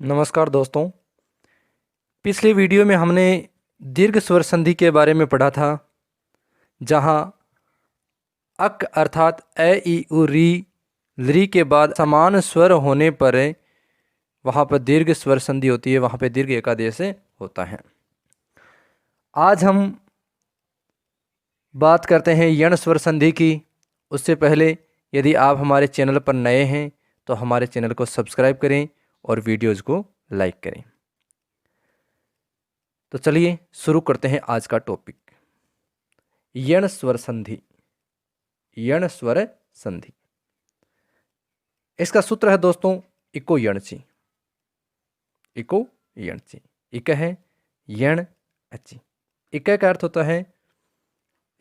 नमस्कार दोस्तों। पिछले वीडियो में हमने दीर्घ स्वर संधि के बारे में पढ़ा था, जहाँ अक अर्थात ए ई उ री के बाद समान स्वर होने पर वहाँ पर दीर्घ स्वर संधि होती है, वहाँ पर दीर्घ एकादेश होता है। आज हम बात करते हैं यण स्वर संधि की। उससे पहले यदि आप हमारे चैनल पर नए हैं तो हमारे चैनल को सब्सक्राइब करें और वीडियोज़ को लाइक करें। तो चलिए शुरू करते हैं आज का टॉपिक, यण स्वर संधि। यण स्वर संधि, इसका सूत्र है दोस्तों इको यणची। इको यणची, इक है यण अची। इक का अर्थ होता है,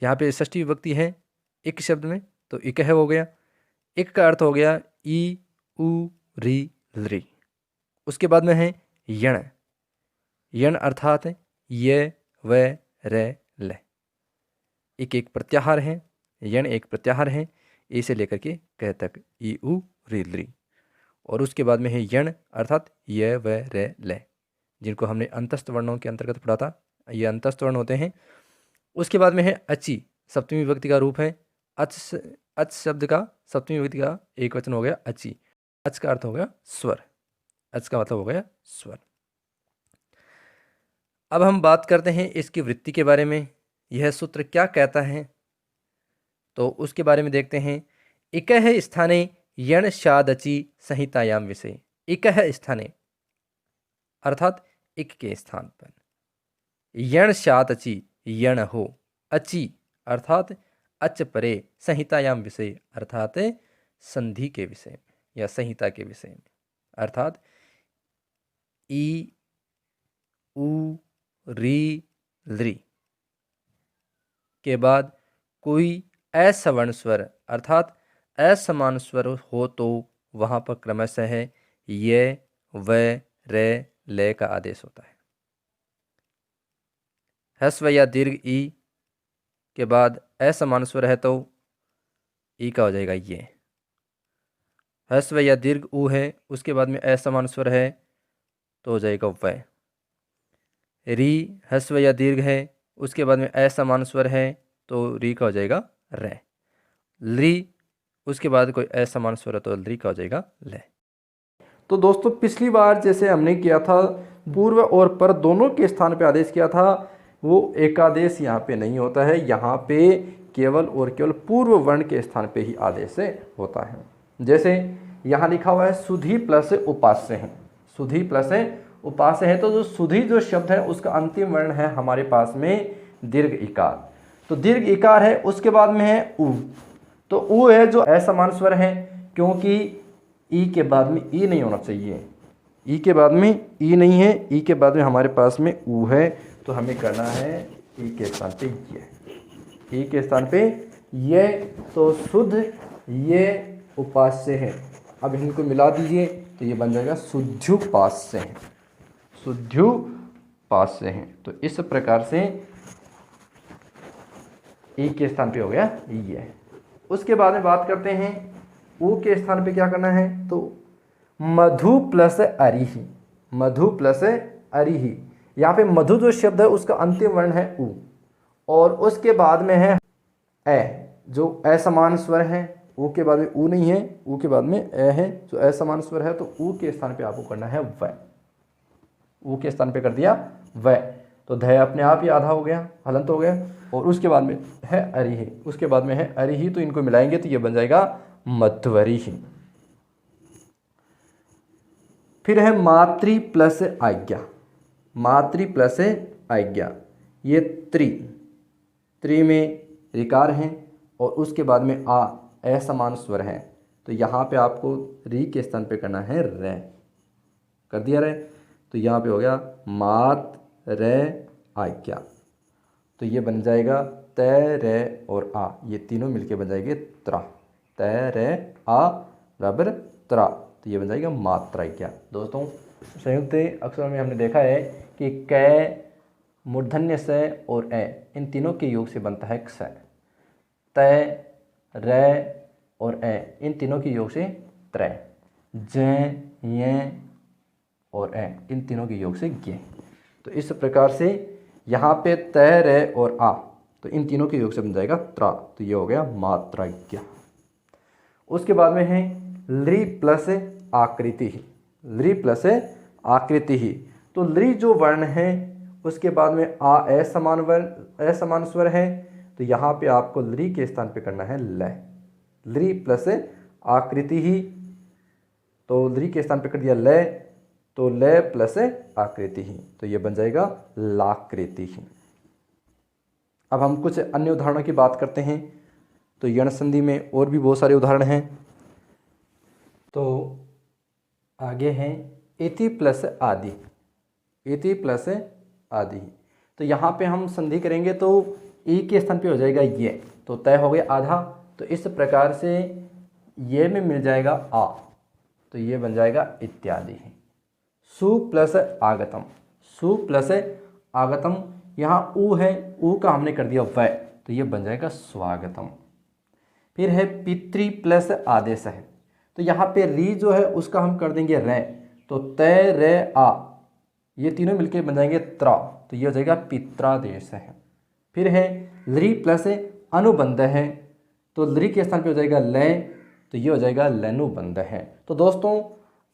यहाँ पे षष्ठी विभक्ति है इक शब्द में, तो इक है हो गया। इक का अर्थ हो गया ई उ री लृ। उसके बाद में है यण। यण अर्थात ये व रे ल। इक एक प्रत्याहार है, यण एक प्रत्याहार है, ए से लेकर के क तक, ई उ री लृ। और उसके बाद में है यण अर्थात ये व रे ल, जिनको हमने अंतस्थ वर्णों के अंतर्गत पढ़ा था, ये अंतस्थ वर्ण होते हैं। उसके बाद में है अची, सप्तमी विभक्ति का रूप है। अच शब्द का सप्तमी विभक्ति का एक वचन हो गया अची। अच का अर्थ हो गया स्वर, अच का मतलब हो गया स्वर। अब हम बात करते हैं इसकी वृत्ति के बारे में, यह सूत्र क्या कहता है, तो उसके बारे में देखते हैं। इक है स्थाने यण शादची संहितायाम विषय। इक है स्थाने अर्थात इक के स्थान पर, यण शात अची यण हो, अची अर्थात अच परे, संहितायाम विषय अर्थात संधि के विषय में या संहिता के विषय में, अर्थात ई उ री लृ के बाद कोई असवर्ण स्वर अर्थात असमान स्वर हो तो वहाँ पर क्रमशः ये व रे ले का आदेश होता है। ह्रस्व या दीर्घ ई के बाद असमान स्वर है तो ई का हो जाएगा ये। ह्रस्व या दीर्घ उ है, उसके बाद में असमान स्वर है तो हो जाएगा व। री ह्रस्व या दीर्घ है, उसके बाद में असमान स्वर है तो री का हो जाएगा रे। लृ, उसके बाद कोई असमान स्वर है तो लृ का हो जाएगा ले। तो दोस्तों पिछली बार जैसे हमने किया था, पूर्व और पर दोनों के स्थान पे आदेश किया था, वो एकादेश यहाँ पे नहीं होता है। यहाँ पे केवल और केवल पूर्व वर्ण के स्थान पे ही आदेश होता है। जैसे यहाँ लिखा हुआ है सुधी प्लस उपास्य है। सुधी प्लस उपास्य है, तो जो सुधी जो शब्द है उसका अंतिम वर्ण है हमारे पास में दीर्घ इकार। तो दीर्घ इकार है, उसके बाद में है उ। तो उ है जो असमान स्वर है, क्योंकि ई के बाद में ई नहीं होना चाहिए। ई के बाद में ई नहीं है, ई के बाद में हमारे पास में उ है, तो हमें करना है ई के स्थान पे ये, ई के स्थान पे ये। तो शुद्ध ये उपास्य है। अब इनको मिला दीजिए तो ये बन जाएगा शुद्ध्युपास्य है। शुद्ध्युपास्य है, तो इस प्रकार से ई के स्थान पे हो गया ये। उसके बाद में बात करते हैं उ के स्थान पे क्या करना है, तो मधु प्लस अरिहि। मधु प्लस अरिहि, यहाँ पे मधु जो शब्द है उसका अंतिम वर्ण है उ, और उसके बाद में है ए जो असमान स्वर है। उ के बाद में उ नहीं है, उ के बाद में ए है जो असमान स्वर है, तो उ के स्थान पे आपको करना है व। उ के स्थान पे कर दिया व, तो ध अपने आप ही आधा हो गया, हलंत हो गया। और उसके बाद में है अरिहि, उसके बाद में है अरिहि, तो इनको मिलाएंगे तो ये बन जाएगा मध्वरिहि। फिर है मातृ प्लस आज्ञा। मातृ प्लस आज्ञा, ये त्रि में ऋकार है और उसके बाद में आ असमान स्वर है, तो यहाँ पे आपको री के स्थान पे करना है रे। कर दिया रे, तो यहाँ पे हो गया मात रे आज्ञा, तो ये बन जाएगा त रे और आ, ये तीनों मिलके बन जाएंगे त्रा। त रे आ बराबर त्रा, तो ये बन जाएगा मात्राज्ञा। दोस्तों संयुक्त अक्षरों में हमने देखा है कि क, मूर्धन्य स और ए, इन तीनों के योग से बनता है क्ष। त, र और ए, इन तीनों के योग से त्रय। ज, य, और ए, इन तीनों के योग से गे। तो इस प्रकार से यहाँ पे तय रे और आ, तो इन तीनों के योग से बन जाएगा त्रा, तो ये हो गया मात्राज्ञ। उसके बाद में है लृ प्लस आकृति ही, लृ प्लस आकृति ही। तो लृ जो वर्ण है उसके बाद में आ असमान स्वर है, तो यहाँ पे आपको लृ के स्थान पे करना है ल, लृ प्लस आकृति ही, तो लृ के स्थान पे कर दिया ल, तो ल प्लस आकृति ही, तो ये बन जाएगा लाकृति ही। अब हम कुछ अन्य उदाहरणों की बात करते हैं। तो यण संधि में और भी बहुत सारे उदाहरण हैं। तो आगे हैं इति प्लस आदि, इति प्लस आदि। तो यहाँ पे हम संधि करेंगे तो ई के स्थान पे हो जाएगा ये, तो तय हो गया आधा। तो इस प्रकार से ये में मिल जाएगा आ, तो ये बन जाएगा इत्यादि। सु प्लस आगतम, सु प्लस आगतम, यहाँ ऊ है, ऊ का हमने कर दिया वै, तो ये बन जाएगा स्वागतम। फिर है पितृ प्लस आदेश है, तो यहाँ पे री जो है उसका हम कर देंगे रे, तो तय रे आ, ये तीनों मिलके बन जाएंगे त्रा, तो ये हो जाएगा पित्रादेश है। फिर है लृ प्लस अनुबंध है, तो लृ के स्थान पे हो जाएगा लय, तो ये हो जाएगा लनुबंध है। तो दोस्तों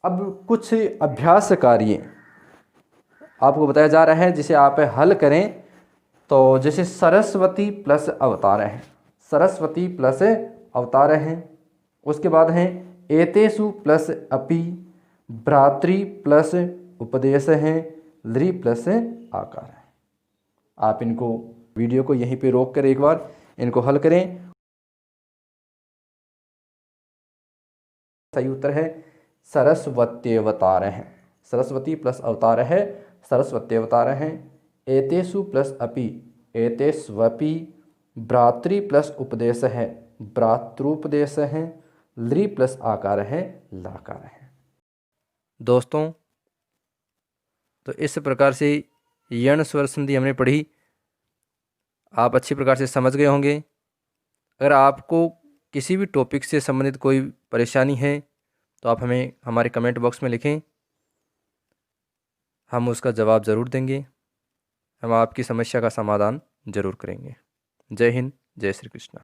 अब कुछ अभ्यास कार्य आपको बताया जा रहा है जिसे आप हल करें। तो जैसे सरस्वती प्लस अवतार है, सरस्वती प्लस अवतार है। उसके बाद है एतेषु प्लस अपि, भ्रातृ प्लस उपदेश है, लृ प्लस आकार है। आप इनको वीडियो को यहीं पे रोक कर एक बार इनको हल करें। सही उत्तर है सरस्वती अवतार है, सरस्वती प्लस अवतार है, सरस्वती अवतार है। एतेषु प्लस अपि, एतेष्वपि। भ्रातृ प्लस उपदेश है, भ्रातृपदेश है। लृ प्लस आकार है, लाकार है। दोस्तों तो इस प्रकार से यण स्वर संधि हमने पढ़ी, आप अच्छी प्रकार से समझ गए होंगे। अगर आपको किसी भी टॉपिक से संबंधित कोई परेशानी है तो आप हमें हमारे कमेंट बॉक्स में लिखें, हम उसका जवाब ज़रूर देंगे, हम आपकी समस्या का समाधान ज़रूर करेंगे। जय हिंद, जय श्री कृष्ण।